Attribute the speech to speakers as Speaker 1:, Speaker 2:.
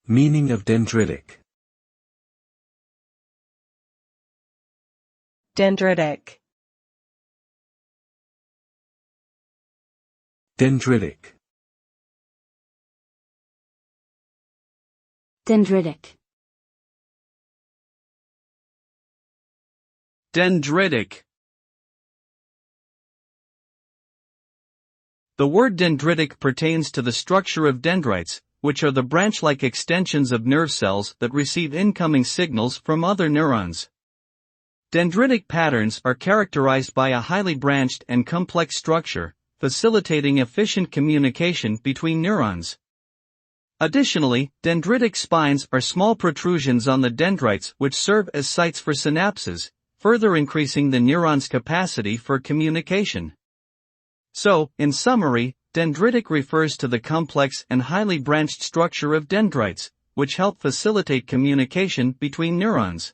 Speaker 1: Meaning of dendritic.
Speaker 2: Dendritic.
Speaker 1: Dendritic.
Speaker 3: Dendritic.
Speaker 4: Dendritic. The word dendritic pertains to the structure of dendrites, which are the branch-like extensions of nerve cells that receive incoming signals from other neurons. Dendritic patterns are characterized by a highly branched and complex structure, facilitating efficient communication between neurons. Additionally, dendritic spines are small protrusions on the dendrites which serve as sites for synapses, further increasing the neuron's capacity for communication. So, in summary, dendritic refers to the complex and highly branched structure of dendrites, which help facilitate communication between neurons.